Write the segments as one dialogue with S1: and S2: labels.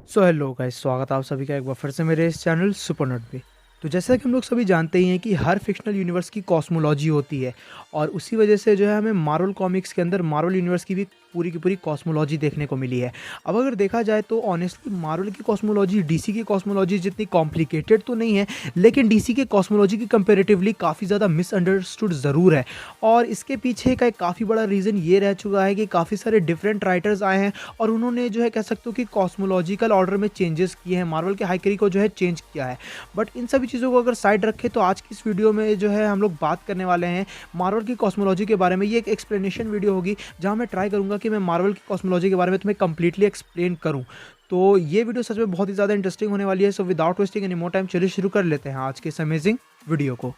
S1: So hello guys, स्वागत है आप सभी का एक बार फिर से मेरे इस चैनल सुपरनट पे। तो जैसा कि हम लोग सभी जानते ही हैं कि हर फिक्शनल यूनिवर्स की कॉस्मोलॉजी होती है और उसी वजह से जो है हमें मार्वल कॉमिक्स के अंदर मार्वल यूनिवर्स की भी पूरी की पूरी कॉस्मोलॉजी देखने को मिली है। अब अगर देखा जाए तो ऑनेस्टली मार्वल की कॉस्मोलॉजी डीसी की कॉस्मोलॉजी जितनी कॉम्प्लिकेटेड तो नहीं है, लेकिन डीसी के कॉस्मोलॉजी की कंपेरेटिवली काफ़ी ज़्यादा मिसअंडरस्टूड ज़रूर है। और इसके पीछे का एक काफ़ी बड़ा रीज़न ये रह चुका है कि काफ़ी सारे डिफरेंट राइटर्स आए हैं और उन्होंने जो है कह सकते हो कि कॉस्मोलॉजिकल ऑर्डर में चेंजेस किए हैं, मार्वल के हाइकरी को जो है चेंज किया है। बट इन सभी चीज़ों को अगर साइड रखें तो आज की इस वीडियो में जो है हम लोग बात करने वाले हैं मार्वल की कॉस्मोलॉजी के बारे में। ये एक एक्सप्लेनेशन वीडियो होगी जहाँ मैं ट्राई करूँगा कि मैं मार्वल की कॉस्मोलॉजी के बारे में तुम्हें कंप्लीटली एक्सप्लेन करूँ। तो ये वीडियो सच में बहुत ही ज़्यादा इंटरेस्टिंग होने वाली है। So without wasting any more time चलिए शुरू कर लेते हैं आज के इस अमेजिंग वीडियो को।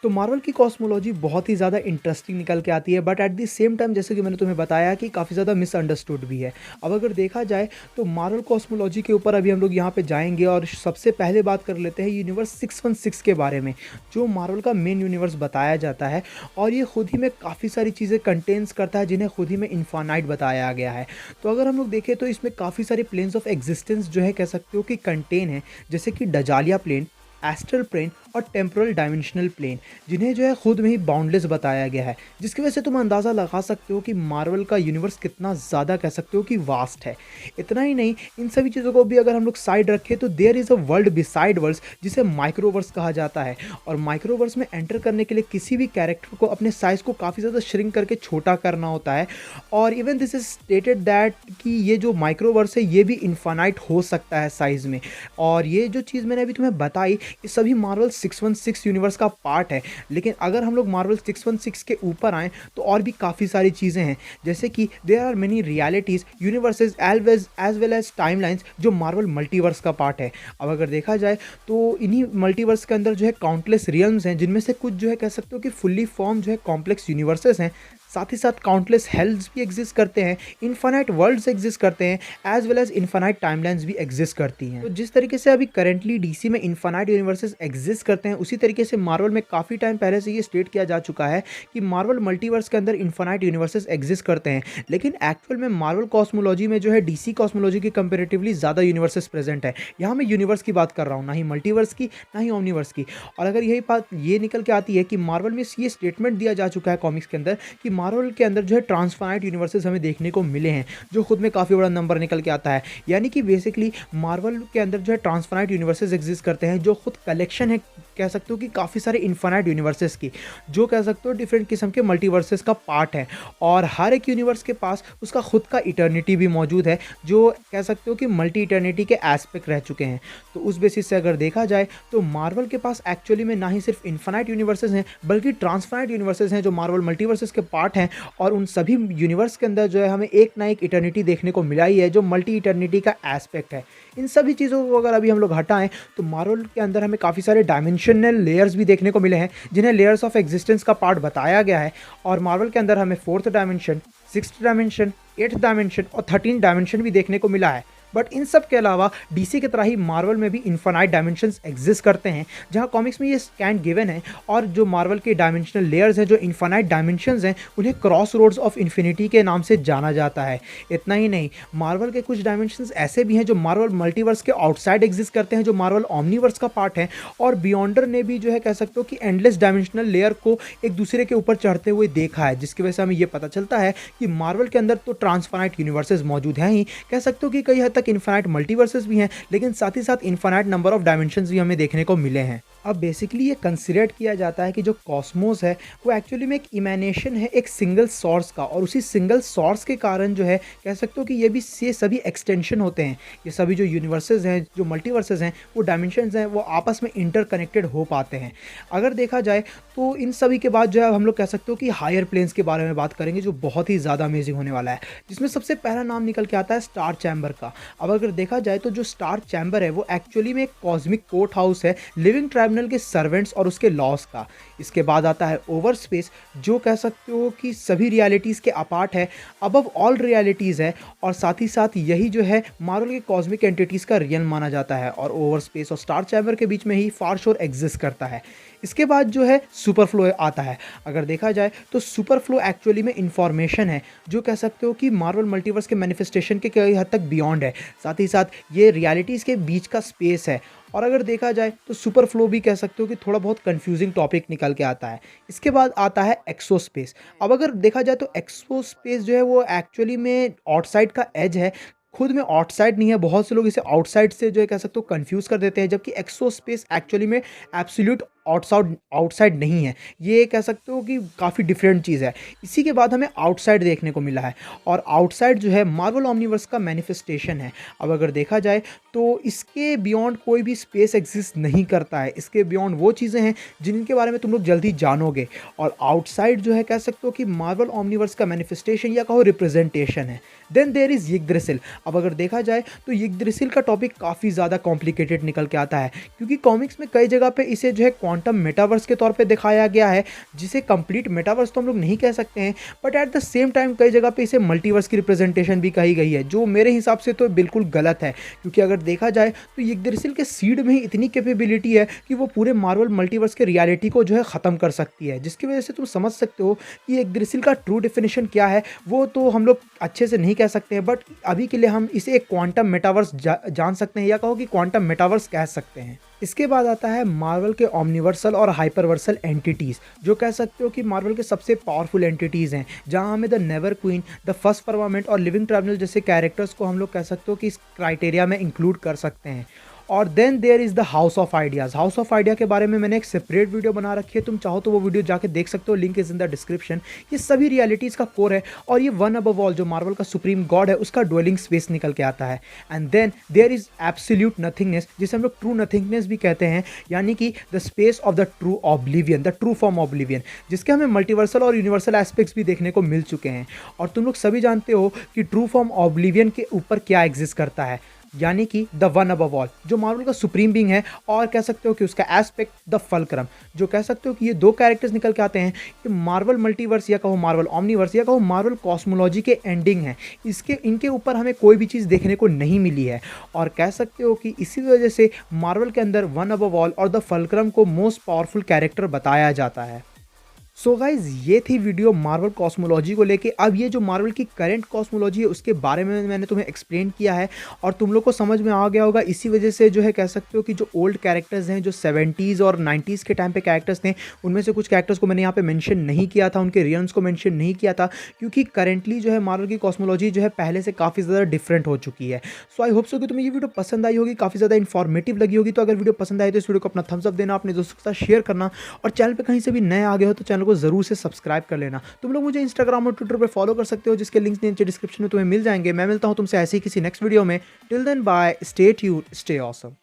S1: तो मार्वल की कॉस्मोलॉजी बहुत ही ज़्यादा इंटरेस्टिंग निकल के आती है, but at the same time जैसे कि मैंने तुम्हें बताया कि काफ़ी ज़्यादा मिसअंडरस्टूड भी है। अब अगर देखा जाए तो मार्वल कॉस्मोलॉजी के ऊपर अभी हम लोग यहाँ पे जाएंगे और सबसे पहले बात कर लेते हैं यूनिवर्स 616 के बारे में, जो मार्वल का मेन यूनिवर्स बताया जाता है। और ये खुद ही में काफ़ी सारी चीज़ें कंटेन्स करता है जिन्हें खुद ही में इन्फानाइट बताया गया है। तो अगर हम लोग देखें तो इसमें काफ़ी सारे प्लेन्स ऑफ एग्जिस्टेंस जो है कह सकते हो कि कंटेन है, जैसे कि डजालिया प्लेन, एस्ट्रल प्लेन और टेम्पोरल डायमेंशनल प्लेन, जिन्हें जो है खुद में ही बाउंडलेस बताया गया है, जिसकी वजह से तुम अंदाज़ा लगा सकते हो कि मार्वल का यूनिवर्स कितना ज़्यादा कह सकते हो कि वास्ट है। इतना ही नहीं, इन सभी चीज़ों को भी अगर हम लोग साइड रखें तो there is a world beside worlds, जिसे माइक्रोवर्स कहा जाता है। और माइक्रोवर्स में एंटर करने के लिए किसी भी कैरेक्टर को अपने साइज़ को काफ़ी ज़्यादा श्रिंक करके छोटा करना होता है। और even this is stated that कि ये जो माइक्रोवर्स है ये भी इन्फानाइट हो सकता है साइज़ में। और ये जो चीज़ मैंने अभी तुम्हें बताई, ये सभी मार्वल 616 यूनिवर्स का पार्ट है। लेकिन अगर हम लोग मार्वल 616 के ऊपर आएँ तो और भी काफ़ी सारी चीज़ें हैं, जैसे कि there are many realities, universes as well as timelines, जो मार्वल मल्टीवर्स का पार्ट है। अब अगर देखा जाए तो इन्हीं मल्टीवर्स के अंदर जो है काउंटलेस रियल्म्स हैं, जिनमें से कुछ जो है कह सकते हो कि फुल्ली फॉर्म जो है कॉम्प्लेक्स यूनिवर्सेस हैं। साथ ही साथ काउंटलेस हेल्स भी एग्जिस्ट करते हैं, इन्फानाइट वर्ल्ड्स एग्जिस्ट करते हैं, as well as infinite timelines भी एग्जिस्ट करती हैं। तो जिस तरीके से अभी करेंटली डीसी में इन्फानाइट यूनिवर्सेस एग्जिस्ट करते हैं, उसी तरीके से मार्वल में काफ़ी टाइम पहले से ये स्टेट किया जा चुका है कि मार्वल मल्टीवर्स के अंदर इन्फानाइट यूनिवर्सेस एग्जिस्ट करते हैं। लेकिन एक्चुअल में मार्वल कॉस्मोलॉजी में जो है डीसी कॉस्मोलॉजी की कंपेरेटिवली ज़्यादा यूनिवर्सेस प्रेजेंट है। यहाँ मैं यूनिवर्स की बात कर रहा हूँ, ना ही मल्टीवर्स की, ना ही ओमनीवर्स की। और अगर यही बात ये निकल के आती है कि मार्वल में ये स्टेटमेंट दिया जा चुका है कॉमिक्स के अंदर कि मार्वल के अंदर जो है ट्रांसफाइनाइट यूनिवर्सेस हमें देखने को मिले हैं, जो खुद में काफ़ी बड़ा नंबर निकल के आता है। यानी कि बेसिकली मार्वल के अंदर जो है ट्रांसफाइनाइट यूनिवर्सेस एग्जिस्ट करते हैं, जो खुद कलेक्शन है कह सकते हो कि काफ़ी सारे इन्फानाइट यूनिवर्सेस की, जो कह सकते हो डिफरेंट किस्म के मल्टीवर्सेस का पार्ट है। और हर एक यूनिवर्स के पास उसका खुद का इटर्निटी भी मौजूद है, जो कह सकते हो कि मल्टी इटर्निटी के एस्पेक्ट रह चुके हैं। तो उस बेसिस से अगर देखा जाए तो मार्वल के पास एक्चुअली में ना ही सिर्फ इन्फानाइट यूनिवर्सेस हैं, बल्कि ट्रांसफाइनाइट यूनिवर्सेस हैं, जो मार्वल मल्टीवर्सेस के पार्ट हैं। और उन सभी यूनिवर्स के अंदर जो है हमें एक ना एक इटर्निटी देखने को मिला ही है, जो मल्टी इटर्निटी का एस्पेक्ट है। इन सभी चीज़ों को अगर अभी हम लोग हटाएं तो मार्वल के अंदर हमें काफ़ी सारे डायमेंशनल लेयर्स भी देखने को मिले हैं, जिन्हें लेयर्स ऑफ एग्जिस्टेंस का पार्ट बताया गया है। और मार्वल के अंदर हमें 4th dimension, 6th dimension, 8th dimension और 13th डायमेंशन भी देखने को मिला है। बट इन सब के अलावा डीसी की तरह ही मार्वल में भी इन्फानाइट डायमेंशंस एग्जिस्ट करते हैं, जहां कॉमिक्स में ये स्टैंड गिवन है। और जो मार्वल के डायमेंशनल लेयर्स हैं, जो इन्फानाइट डायमेंशंस हैं, उन्हें क्रॉस रोड्स ऑफ इन्फिनिटी के नाम से जाना जाता है। इतना ही नहीं, मार्वल के कुछ डायमेंशंस ऐसे भी हैं जो मार्वल मल्टीवर्स के आउटसाइड एग्जिस्ट करते हैं, जो मार्वल ओमनीवर्स का पार्ट है। और बियॉन्डर ने भी जो है कह सकते हो कि एंडलेस डायमेंशनल लेयर को एक दूसरे के ऊपर चढ़ते हुए देखा है, जिसकी वजह से हमें यह पता चलता है कि मार्वल के अंदर तो ट्रांसफाइनाइट यूनिवर्सेस मौजूद हैं ही, कह सकते हो कि कई हद तक इन्फानाइट मल्टीवर्सेस भी हैं, लेकिन साथ ही साथ इन्फानाइट नंबर ऑफ डायमेंशंस भी हमें देखने को मिले हैं। अब बेसिकली ये कंसिडर किया जाता है कि जो कॉस्मोस है वो एक्चुअली में एक इमेनेशन है एक सिंगल सोर्स का, और उसी सिंगल सोर्स के कारण जो है कह सकते हो कि ये सभी एक्सटेंशन होते हैं। ये सभी जो यूनिवर्सेस हैं, जो मल्टीवर्सेस हैं, वो डायमेंशंस हैं, वो आपस में इंटरकनेक्टेड हो पाते हैं। अगर देखा जाए तो इन सभी के बाद जो है हम लोग कह सकते हो कि हायर प्लेन्स के बारे में बात करेंगे, जो बहुत ही ज़्यादा अमेजिंग होने वाला है, जिसमें सबसे पहला नाम निकल के आता है स्टार चैम्बर का। अब अगर देखा जाए तो जो स्टार चैम्बर है वो एक्चुअली में एक कॉस्मिक कोर्ट हाउस है, लिविंग ट्राइब्यूनल के सर्वेंट्स और उसके लॉस का। इसके बाद आता है ओवर स्पेस, जो कह सकते हो कि सभी रियलिटीज़ के अपार्ट है, अबव ऑल रियलिटीज़ है। और साथ ही साथ यही जो है मार्वल के कॉस्मिक एंटिटीज़ का रियल माना जाता है, और ओवर स्पेस और स्टार चैम्बर के बीच में ही फार श्योर एग्जिस्ट करता है। इसके बाद जो है सुपर फ्लो आता है। अगर देखा जाए तो सुपर फ्लो एक्चुअली में इंफॉर्मेशन है जो कह सकते हो कि मार्वल मल्टीवर्स के मैनिफेस्टेशन के कई हद तक बियॉन्ड है। साथ ही साथ ये रियलिटीज़ के बीच का स्पेस है। और अगर देखा जाए तो सुपर फ्लो भी कह सकते हो कि थोड़ा बहुत कंफ्यूजिंग टॉपिक निकल के आता है। इसके बाद आता है एक्सोस्पेस। अब अगर देखा जाए तो एक्सोस्पेस जो है वो एक्चुअली में आउटसाइड का एज है, खुद में आउटसाइड नहीं है। बहुत से लोग इसे आउटसाइड से जो है कह सकते हो कंफ्यूज कर देते हैं, जबकि एक्सोस्पेस एक्चुअली में एब्सोल्यूट आउटसाइड आउटसाइड नहीं है। ये कह सकते हो कि काफ़ी डिफरेंट चीज़ है। इसी के बाद हमें आउटसाइड देखने को मिला है, और आउटसाइड जो है मार्वल ओमनीवर्स का मैनिफेस्टेशन है। अब अगर देखा जाए तो इसके बियॉन्ड कोई भी स्पेस एग्जिस्ट नहीं करता है। इसके बियॉन्ड वो चीज़ें हैं जिनके बारे में तुम लोग जल्दी जानोगे। और आउटसाइड जो है कह सकते हो कि मार्वल ओमनीवर्स का मैनिफेस्टेशन या कहो रिप्रेजेंटेशन है। Then there is Yggdrasil. अब अगर देखा जाए तो यिग्द्रिसिल का टॉपिक काफ़ी ज़्यादा कॉम्प्लिकेटेड निकल के आता है, क्योंकि कॉमिक्स में कई जगह पे इसे जो है क्वांटम मेटावर्स के तौर पे दिखाया गया है, जिसे कंप्लीट मेटावर्स तो हम लोग नहीं कह सकते हैं, but at the same time कई जगह पे इसे मल्टीवर्स की रिप्रेजेंटेशन भी कही गई है, जो मेरे हिसाब से तो बिल्कुल गलत है। क्योंकि अगर देखा जाए तो यिग्द्रिसिल के सीड में ही इतनी कैपेबिलिटी है कि वो पूरे मार्वल मल्टीवर्स के रियलिटी को जो है ख़त्म कर सकती है, जिसकी वजह से तुम समझ सकते हो कि यिग्द्रिसिल का ट्रू डेफिनेशन क्या है। वो तो हम लोग अच्छे से नहीं कह सकते हैं, बट अभी के लिए हम इसे एक क्वांटम मेटावर्स जान सकते हैं, या कहो कि क्वांटम मेटावर्स कह सकते हैं। इसके बाद आता है मार्वल के ओमनिवर्सल और हाइपरवर्सल एंटिटीज़, जो कह सकते हो कि मार्वल के सबसे पावरफुल एंटिटीज़ हैं, जहां हमें the Never Queen, the First Firmament और लिविंग ट्राइब्यूनल जैसे कैरेक्टर्स को हम लोग कह सकते हो कि इस क्राइटेरिया में इंक्लूड कर सकते हैं। और then there is the house of ideas. House of idea के बारे में मैंने एक सेपरेट वीडियो बना रखी है, तुम चाहो तो वो वीडियो जाके देख सकते हो, link is in the description. ये सभी रियलिटीज़ का कोर है, और ये वन अबव ऑल जो मार्वल का सुप्रीम गॉड है उसका ड्वेलिंग स्पेस निकल के आता है। And then there is absolute nothingness, जिसे हम लोग ट्रू नथिंगनेस भी कहते हैं, यानी कि the space of the true oblivion, the true form oblivion, जिसके हमें मल्टीवर्सल और यूनिवर्सल एस्पेक्ट्स भी देखने को मिल चुके हैं। और तुम लोग सभी जानते हो कि ट्रू फॉर्म ऑब्लिवियन के ऊपर क्या एग्जिस्ट करता है, यानी कि द वन अबव ऑल, जो मार्वल का सुप्रीम बीइंग है, और कह सकते हो कि उसका एस्पेक्ट द फल्क्रम, जो कह सकते हो कि ये दो कैरेक्टर्स निकल के आते हैं कि मार्वल मल्टीवर्स या कहो मार्वल ओमनीवर्स या कहो मार्वल कॉस्मोलॉजी के एंडिंग है। इनके ऊपर हमें कोई भी चीज़ देखने को नहीं मिली है, और कह सकते हो कि इसी वजह से मार्वल के अंदर वन अबव ऑल और द फल्क्रम को मोस्ट पावरफुल कैरेक्टर बताया जाता है। सो गाइज, ये थी वीडियो मार्वल कॉस्मोलॉजी को लेके। अब ये जो मार्वल की करंट कॉस्मोलॉजी है उसके बारे में मैंने तुम्हें एक्सप्लेन किया है, और तुम लोग को समझ में आ गया होगा। इसी वजह से जो है कह सकते हो कि जो ओल्ड कैरेक्टर्स हैं, जो 70s और 90s के टाइम पे कैरेक्टर्स थे, उनमें से कुछ कैरेक्टर्स को मैंने यहाँ पे मेंशन नहीं किया था, उनके रियल्स को मेंशन नहीं किया था, क्योंकि करेंटली जो है मार्वल की कॉस्मोलॉजी जो है पहले से काफ़ी ज़्यादा डिफरेंट हो चुकी है। सो आई होप सो कि तुम्हें ये वीडियो पसंद आई होगी, काफ़ी ज़्यादा इन्फॉर्मेटिव लगी होगी। तो अगर वीडियो पसंद आई तो इस वीडियो को अपना थम्स अप देना, अपने दोस्तों के साथ शेयर करना, और चैनल पर कहीं से भी नए आ गए हो तो चैनल को जरूर से सब्सक्राइब कर लेना। तुम लोग मुझे इंस्टाग्राम और ट्विटर पे फॉलो कर सकते हो, जिसके लिंक्स नीचे डिस्क्रिप्शन में तुम्हें मिल जाएंगे। मैं मिलता हूं तुमसे ऐसे ही किसी नेक्स्ट वीडियो में। Till then bye, stay tuned, stay awesome.